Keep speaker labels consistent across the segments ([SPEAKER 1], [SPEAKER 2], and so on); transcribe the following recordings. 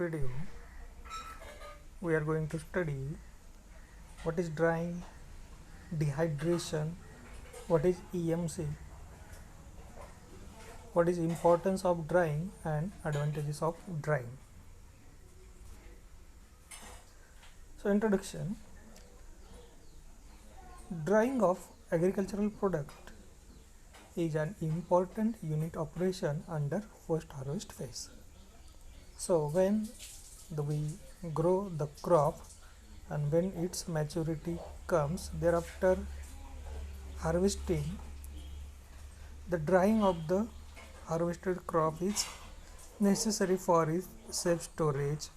[SPEAKER 1] video we are going to study what is drying, dehydration, what is EMC, what is importance of drying and advantages of drying. So introduction. Drying of agricultural product is an important unit operation under post harvest phase. So when we grow the crop and when its maturity comes, thereafter harvesting, the drying of the harvested crop is necessary for its safe storage,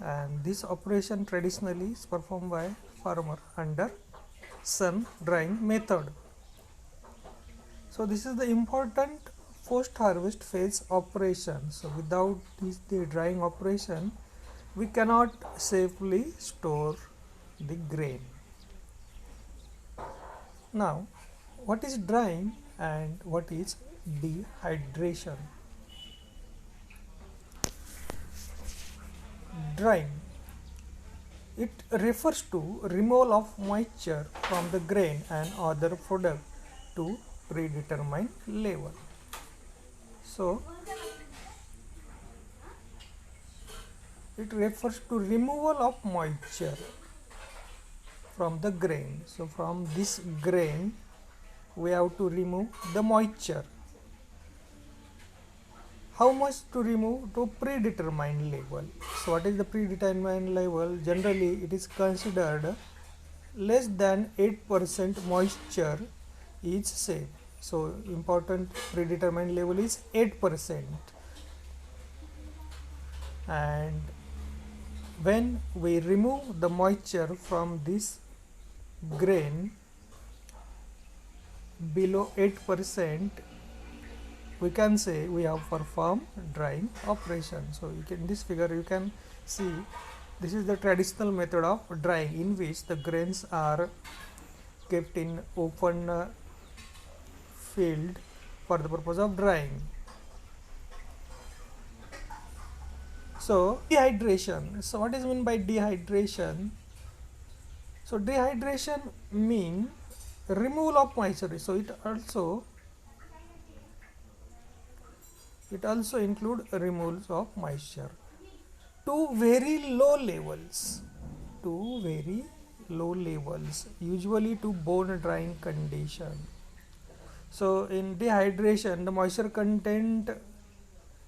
[SPEAKER 1] and this operation traditionally is performed by farmer under sun drying method. So this is the important post harvest phase operation. So without the drying operation, we cannot safely store the grain. Now, what is drying and what is dehydration? Drying, it refers to removal of moisture from the grain and other product to predetermined level. So it refers to removal of moisture from the grain. So from this grain we have to remove the moisture. How much to remove? To predetermined level. So what is the predetermined level? Generally it is considered less than 8% moisture is safe. So important predetermined level is 8%. And when we remove the moisture from this grain below 8%, we can say we have performed drying operation. So you can, in this figure you can see this is the traditional method of drying, in which the grains are kept in open field for the purpose of drying. So dehydration. So what is meant by dehydration? So dehydration means removal of moisture. So it also include removals of moisture to very low levels, usually to bone drying condition. So in dehydration, the moisture content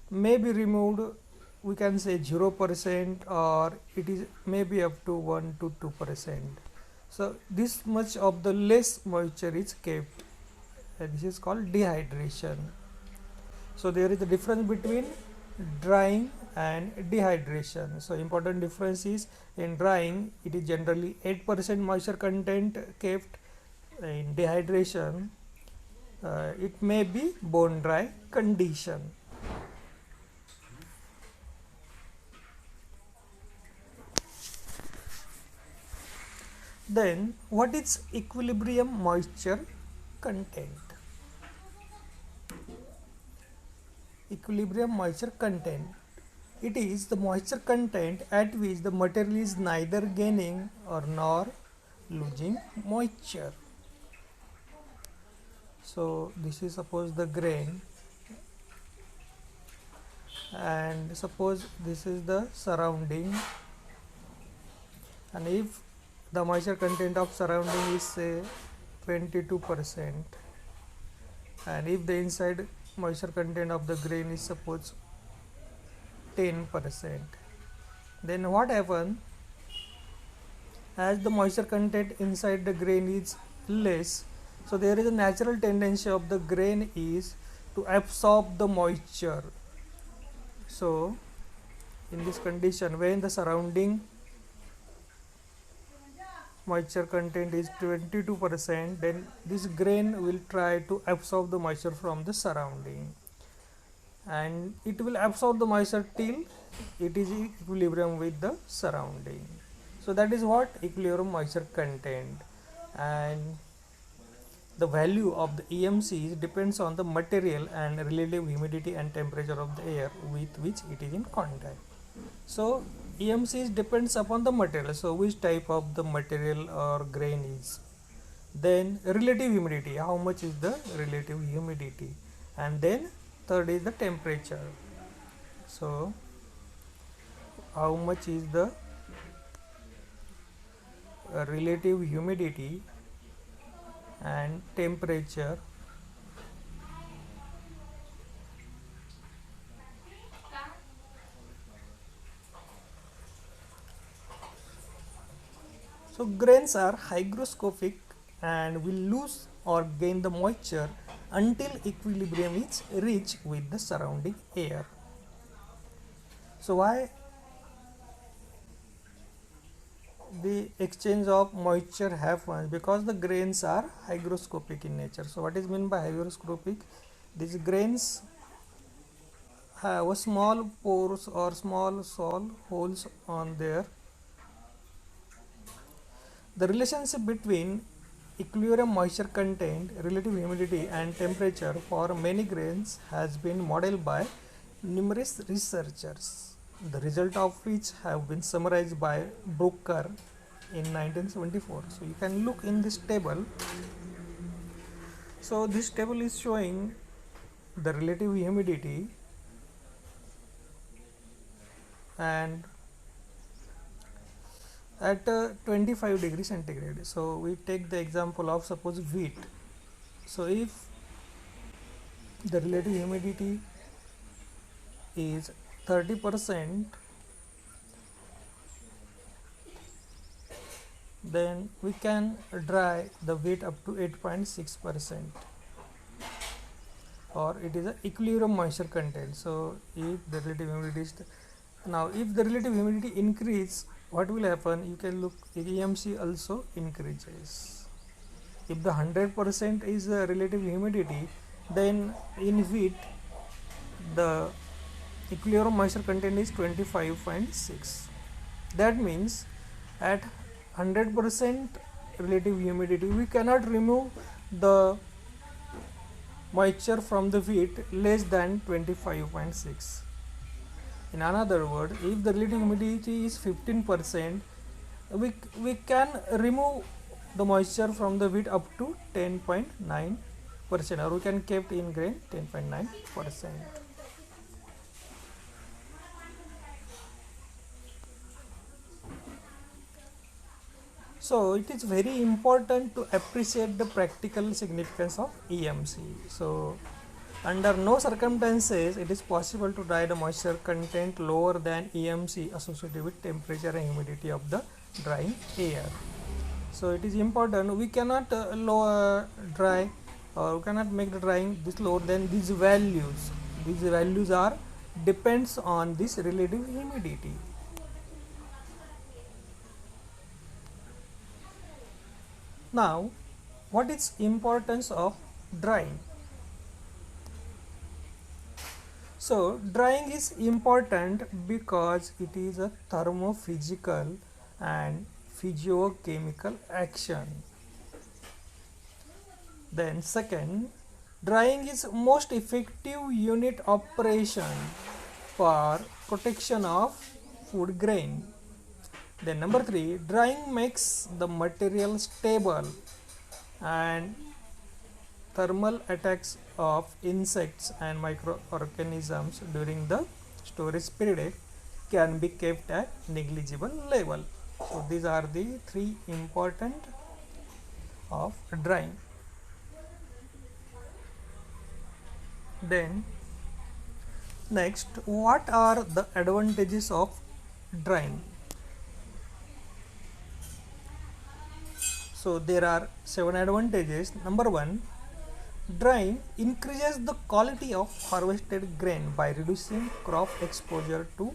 [SPEAKER 1] may be removed, we can say 0%, or it is maybe up to 1 to 2%. So this much of the less moisture is kept, and this is called dehydration. So there is a difference between drying and dehydration. So important difference is, in drying it is generally 8% moisture content kept. In dehydration it may be bone dry condition. Then what is equilibrium moisture content? Equilibrium moisture content, it is the moisture content at which the material is neither gaining or nor losing moisture. So this is suppose the grain, and suppose this is the surrounding, and if the moisture content of surrounding is say 22%, and if the inside moisture content of the grain is suppose 10%, then what happens? As the moisture content inside the grain is less, so there is a natural tendency of the grain is to absorb the moisture. So in this condition, when the surrounding moisture content is 22%, then this grain will try to absorb the moisture from the surrounding, and it will absorb the moisture till it is in equilibrium with the surrounding. So that is what equilibrium moisture content. And the value of the EMC depends on the material and relative humidity and temperature of the air with which it is in contact. So EMC depends upon the material, so which type of the material or grain is. Then relative humidity, how much is the relative humidity, and then third is the temperature. So how much is the relative humidity and temperature, so grains are hygroscopic and will lose or gain the moisture until equilibrium is reached with the surrounding air. So why the exchange of moisture happens? Because the grains are hygroscopic in nature. So what is meant by hygroscopic? These grains have a small pores or small sol holes on there. The relationship between equilibrium moisture content, relative humidity and temperature for many grains has been modeled by numerous researchers, the result of which have been summarized by Brooker in 1974. So you can look in this table. So this table is showing the relative humidity and at 25 degrees centigrade. So we take the example of suppose wheat. So if the relative humidity is 30%, then we can dry the wheat up to 8.6%, or it is a equilibrium moisture content. So if the relative humidity is now if the relative humidity increase, what will happen? You can look, EMC also increases. If the 100% is the relative humidity, then in wheat the equilibrium moisture content is 25.6. That means at 100% relative humidity we cannot remove the moisture from the wheat less than 25.6. In another word, if the relative humidity is 15%, we can remove the moisture from the wheat up to 10.9%, or we can keep in grain 10.9%. So it is very important to appreciate the practical significance of EMC. So under no circumstances it is possible to dry the moisture content lower than EMC associated with temperature and humidity of the drying air. So it is important, we cannot dry, or we cannot make the drying this lower than these values. These values are depends on this relative humidity. Now, what is importance of drying? So drying is important because it is a thermophysical and physiochemical action. Then second, drying is most effective unit operation for protection of food grain. Then number 3, drying makes the material stable and thermal attacks of insects and microorganisms during the storage period can be kept at negligible level. So these are the 3 important of drying. Then next, what are the advantages of drying? So there are 7 advantages. Number 1, drying increases the quality of harvested grain by reducing crop exposure to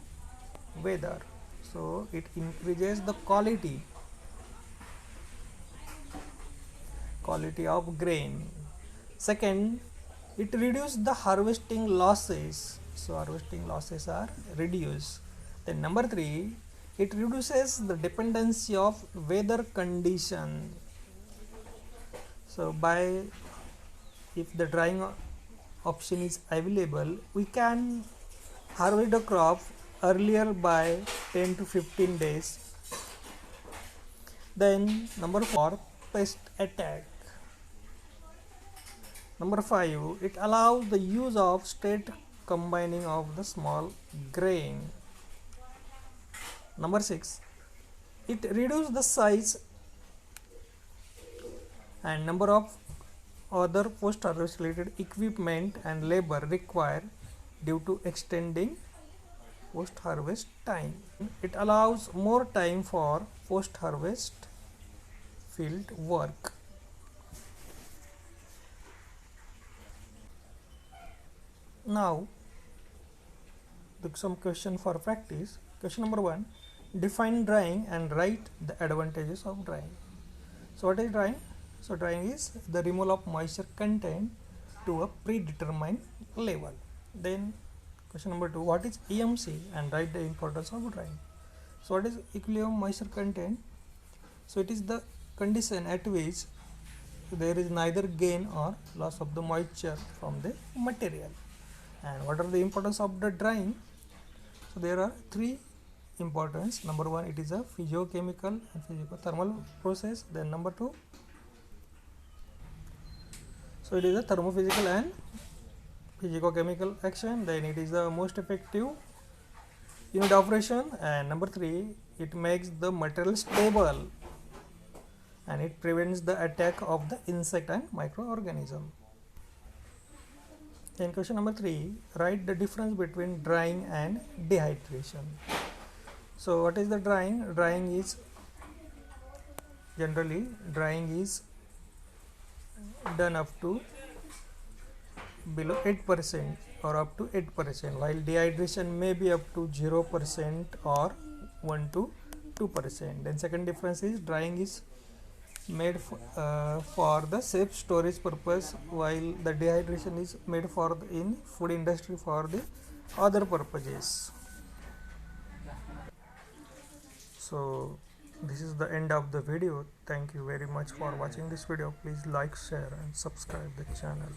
[SPEAKER 1] weather. So it increases the quality of grain. Second, it reduces the harvesting losses. So harvesting losses are reduced. Then number 3, it reduces the dependency of weather condition. So by, if the drying option is available, we can harvest the crop earlier by 10 to 15 days. Then number 4, pest attack. Number 5, it allows the use of straight combining of the small grain. Number 6, it reduces the size and number of other post harvest related equipment and labor required due to extending post harvest time. It allows more time for post harvest field work. Now some question for practice. Question number 1, define drying and write the advantages of drying. So what is drying? So drying is the removal of moisture content to a predetermined level. Then question number 2, what is EMC and write the importance of drying. So what is equilibrium moisture content? So it is the condition at which there is neither gain or loss of the moisture from the material. And what are the importance of the drying? So there are 3 importance. Number 1, it is a physiochemical and physico-thermal process. Then number 2, so it is a thermophysical and physico-chemical action. Then it is the most effective unit operation. And number 3, it makes the material stable and it prevents the attack of the insect and microorganism. Then question number 3, write the difference between drying and dehydration. So what is the drying? Drying is generally done up to below 8% or up to 8%, while dehydration may be up to 0% or 1 to 2%. Then second difference is drying is made for the safe storage purpose, while the dehydration is made for in food industry for the other purposes. So this is the end of the video. Thank you very much for watching this video. Please like, share and subscribe the channel.